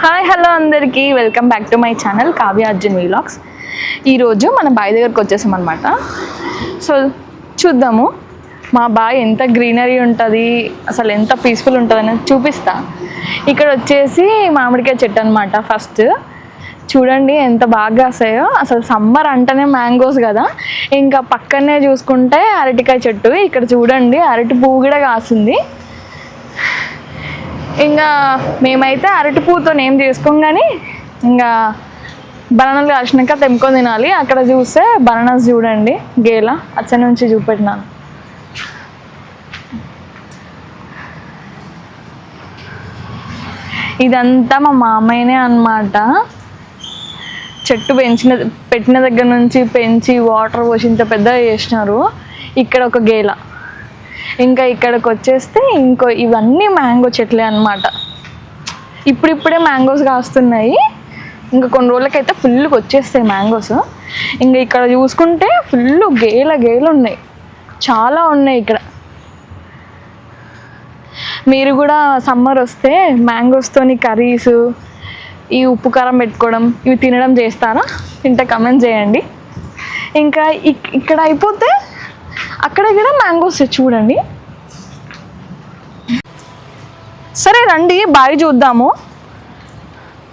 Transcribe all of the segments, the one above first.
Hi hello అందరికీ welcome back to my channel Kavya Arjun vlogs. ఈరోజు మన బావి దగ్గరకు వచ్చేసాం అనమాట. సో చూద్దాము మా బావి ఎంత గ్రీనరీ ఉంటుంది, అసలు ఎంత పీస్ఫుల్ ఉంటుంది అనేది చూపిస్తా. ఇక్కడ వచ్చేసి మామిడికాయ చెట్టు అనమాట. ఫస్ట్ చూడండి ఎంత బాగా వస్తాయో. అసలు సమ్మర్ అంటేనే మ్యాంగోస్ కదా. ఇంకా పక్కనే చూసుకుంటే అరటికాయ చెట్టు. ఇక్కడ చూడండి అరటి పువ్వు కూడా కాస్తుంది. ఇంకా మేమైతే అరటి పువ్వుతో ఏం చేసుకోం, కానీ ఇంకా బనానాలు కాసినాక తెంపుకొని తినాలి. అక్కడ చూస్తే బనానాస్ చూడండి గేల అచ్చ నుంచి చూపెట్టినాను. ఇదంతా మా మామయ్యనే అన్నమాట. చెట్టు పెట్టిన దగ్గర నుంచి పెంచి వాటర్ పోసి ఇంత పెద్దగా చేసినారు. ఇక్కడ ఒక గేల. ఇంకా ఇక్కడికి వచ్చేస్తే ఇవన్నీ మ్యాంగో చెట్లే అన్నమాట. ఇప్పుడిప్పుడే మ్యాంగోస్ కాస్తున్నాయి. ఇంకా కొన్ని రోజులకైతే ఫుల్గా వచ్చేస్తాయి మ్యాంగోస్. ఇంకా ఇక్కడ చూసుకుంటే ఫుల్ గేల ఉన్నాయి, చాలా ఉన్నాయి ఇక్కడ. మీరు కూడా సమ్మర్ వస్తే మ్యాంగోస్తోని కర్రీస్, ఈ ఉప్పు కారం పెట్టుకోవడం, ఇవి తినడం చేస్తారా? తింటే కమెంట్ చేయండి. ఇంకా ఇక్కడ అయిపోతే అక్కడ కూడా మ్యాంగోస్ చూడండి. సరే రండి బావి చూద్దాము.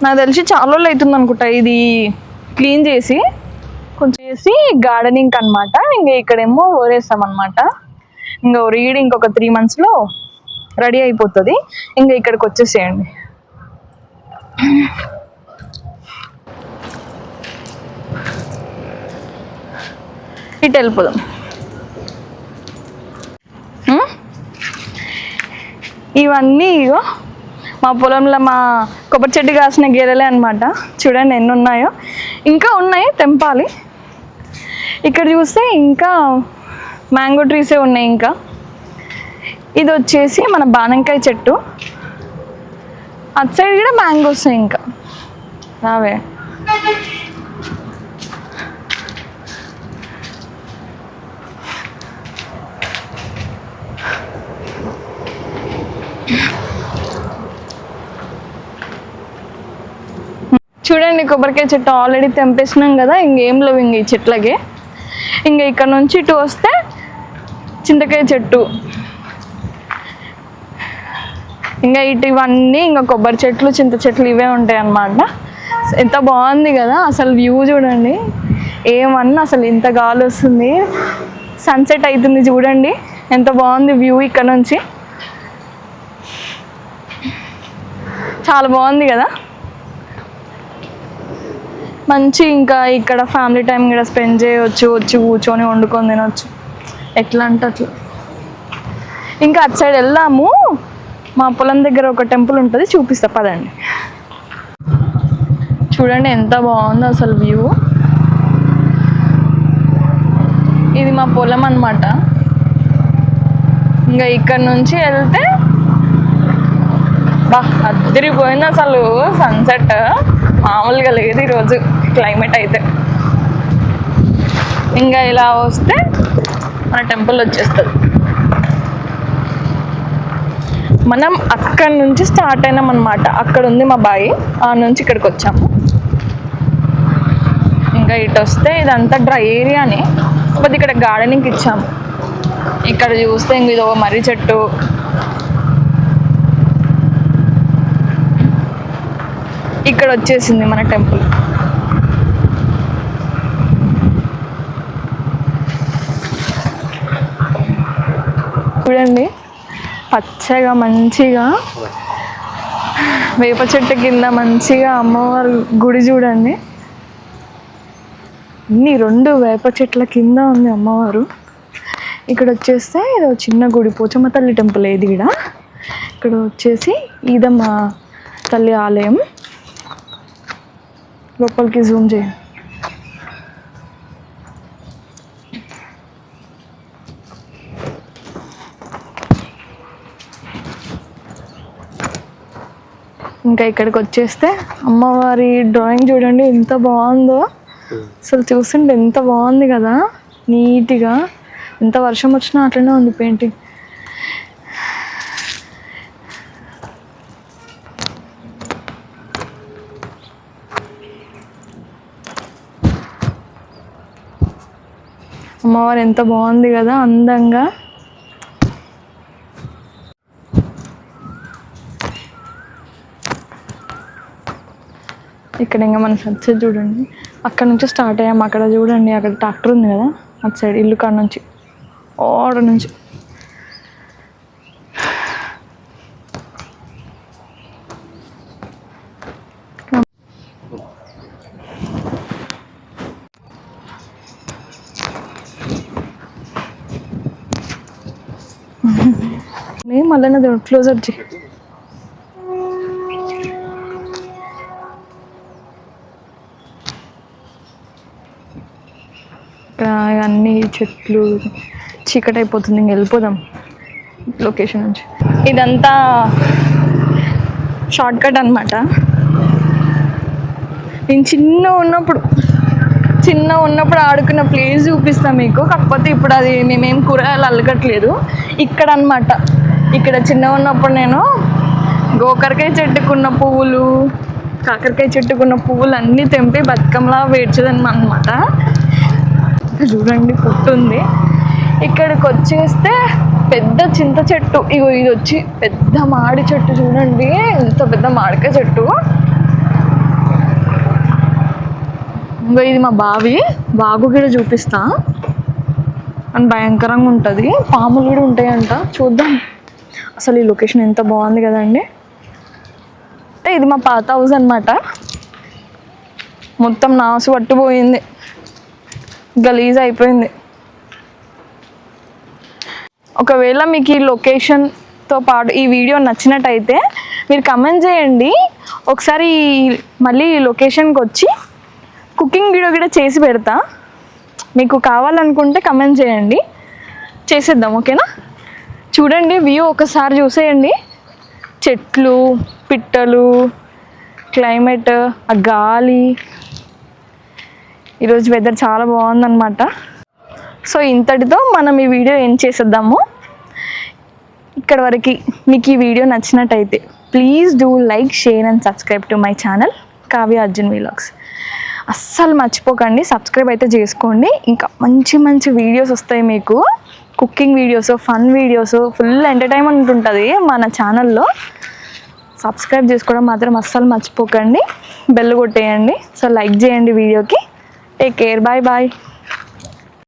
నాకు తెలిసి చాలా రోజులు అవుతుంది అనుకుంటా ఇది క్లీన్ చేసి, కొంచెం చేసి గార్డెనింగ్ అనమాట. ఇంకా ఇక్కడేమో ఓరేస్తాం అనమాట. ఇంకా రీడ్ ఇంకొక 3 monthsలో రెడీ అయిపోతుంది. ఇంకా ఇక్కడికి వచ్చేసేయండి. ఇటు వెళ్ళిపోదాం. ఇవన్నీ ఇగో మా పొలంలో మా కొబ్బరి చెట్టు కాసిన గేదెలే అనమాట. చూడండి ఎన్ని ఉన్నాయో. ఇంకా ఉన్నాయి, తెంపాలి. ఇక్కడ చూస్తే ఇంకా మ్యాంగో ట్రీసే ఉన్నాయి. ఇంకా ఇది వచ్చేసి మన బానంకాయ చెట్టు. అటు సైడ్ కూడా మ్యాంగోస్. ఇంకా రావే. చూడండి కొబ్బరికాయ చెట్టు ఆల్రెడీ తెంపేసినాం కదా. ఇంకేం లేవు ఇంక ఈ చెట్లకి. ఇంకా ఇక్కడ నుంచి ఇటు వస్తే చింతకాయ చెట్టు. ఇంకా ఇవన్నీ ఇంకా కొబ్బరి చెట్లు, చింత చెట్లు ఇవే ఉంటాయి అన్నమాట. ఎంత బాగుంది కదా అసలు. వ్యూ చూడండి ఏమన్నా. అసలు ఇంత గాలి వస్తుంది. సన్సెట్ అవుతుంది చూడండి ఎంత బాగుంది వ్యూ. ఇక్కడ నుంచి చాలా బాగుంది కదా మంచి. ఇంకా ఇక్కడ ఫ్యామిలీ టైం కూడా స్పెండ్ చేయవచ్చు. వచ్చి కూర్చొని వండుకొని తినవచ్చు, ఎట్లా అంటే అట్లా. ఇంకా అటు సైడ్ వెళ్దాము. మా పొలం దగ్గర ఒక టెంపుల్ ఉంటుంది, చూపిస్తా పదండి. చూడండి ఎంత బాగుందో అసలు వ్యూ. ఇది మా పొలం అన్నమాట. ఇంకా ఇక్కడ నుంచి వెళ్తే బా అదిరిపోయింది అసలు. సన్సెట్ మామూలుగా లేదు ఈరోజు క్లైమేట్ అయితే. ఇంకా ఇలా వస్తే మన టెంపుల్ వచ్చేస్తుంది. మనం అక్కడి నుంచి స్టార్ట్ అయినాం అనమాట. అక్కడ ఉంది మా బావి, ఆ నుంచి ఇక్కడికి వచ్చాము. ఇంకా ఇటు వస్తే ఇదంతా డ్రై ఏరియానే, కాకపోతే ఇక్కడ గార్డెనింగ్కి ఇచ్చాము. ఇక్కడ చూస్తే ఇంక ఇది ఒక మర్రి చెట్టు. ఇక్కడ వచ్చేసింది మన టెంపుల్. చూడండి పచ్చగా మంచిగా వేప చెట్టు కింద మంచిగా అమ్మవారి గుడి చూడండి. ఇన్ని 2 వేప చెట్ల కింద ఉంది అమ్మవారు. ఇక్కడ వచ్చేస్తే ఇది చిన్న గుడి, పోచమ్మ తల్లి టెంపుల్. ఇది కూడా ఇక్కడ వచ్చేసి ఈదమ్మ తల్లి ఆలయం. లోపలికి జూమ్ చేయండి. ఇంకా ఇక్కడికి వచ్చేస్తే అమ్మవారి డ్రాయింగ్ చూడండి ఎంత బాగుందో అసలు. చూస్తుంటే ఎంత బాగుంది కదా, నీట్గా. ఎంత వర్షం వచ్చినా అట్లనే ఉంది పెయింటింగ్. అమ్మవారు ఎంత బాగుంది కదా అందంగా. ఇక్కడ ఇంకా మన సన్సెట్ చూడండి. అక్కడ నుంచి స్టార్ట్ అయ్యాము. అక్కడ చూడండి, అక్కడ ట్రాక్టర్ ఉంది కదా అటు సైడ్ ఇల్లు కాడ నుంచి ఆర్డర్ నుంచి. మళ్ళీ నా క్లోజ్ వచ్చి ఇక్కడ అన్ని చెట్లు, చీకటి అయిపోతుంది. ఇంక వెళ్ళిపోదాం లొకేషన్ నుంచి. ఇదంతా షార్ట్ కట్ అనమాట. నేను చిన్న ఉన్నప్పుడు ఆడుకున్న ప్లేస్ చూపిస్తాను మీకు. కాకపోతే ఇప్పుడు అది మేమేం కూరగాయలు అల్లగట్లేదు ఇక్కడ అనమాట. ఇక్కడ చిన్న ఉన్నప్పుడు నేను గోకరకాయ చెట్టుకున్న పువ్వులు, కాకరకాయ చెట్టుకున్న పువ్వులు అన్నీ తెంపి బతుకమ్మలా వేడ్చేదని అనమాట. చూడండి పుట్టు ఉంది. ఇక్కడికి వచ్చేస్తే పెద్ద చింత చెట్టు. ఇగో ఇది వచ్చి పెద్ద మాడి చెట్టు. చూడండి ఎంత పెద్ద మామిడికాయ చెట్టు. ఇంకా ఇది మా బాగు కూడా చూపిస్తా. అని భయంకరంగా ఉంటుంది. పాములు కూడా ఉంటాయంట. చూద్దాం. అసలు ఈ లొకేషన్ ఎంత బాగుంది కదండి. ఇది మా పాత హౌస్ అనమాట. మొత్తం నాసు పట్టుపోయింది, గలీజ్ అయిపోయింది. ఒకవేళ మీకు ఈ లొకేషన్తో పాటు ఈ వీడియో నచ్చినట్టయితే మీరు కమెంట్ చేయండి. ఒకసారి మళ్ళీ ఈ లొకేషన్కి వచ్చి కుకింగ్ వీడియో కూడా చేసి పెడతా. మీకు కావాలనుకుంటే కమెంట్ చేయండి, చేసేద్దాం. ఓకేనా? చూడండి వ్యూ ఒకసారి చూసేయండి. చెట్లు, పిట్టలు, క్లైమేట్, ఆ గాలి. ఈరోజు వెదర్ చాలా బాగుందన్నమాట. సో ఇంతటితో మనం ఈ వీడియో ఎండ్ చేసేద్దాము. ఇక్కడ వరకు మీకు ఈ వీడియో నచ్చినట్టయితే please do like, share and subscribe to my channel Kavya Arjun vlogs. అస్సలు మర్చిపోకండి, సబ్స్క్రైబ్ అయితే చేసుకోండి. ఇంకా మంచి మంచి వీడియోస్ వస్తాయి మీకు. Cooking videos, fun videos, full entertainment ఉంటుంది మన ఛానల్లో. సబ్స్క్రైబ్ చేసుకోవడం మాత్రం అస్సలు మర్చిపోకండి. బెల్ కొట్టేయండి. సో లైక్ చేయండి వీడియోకి. Take care. Bye bye.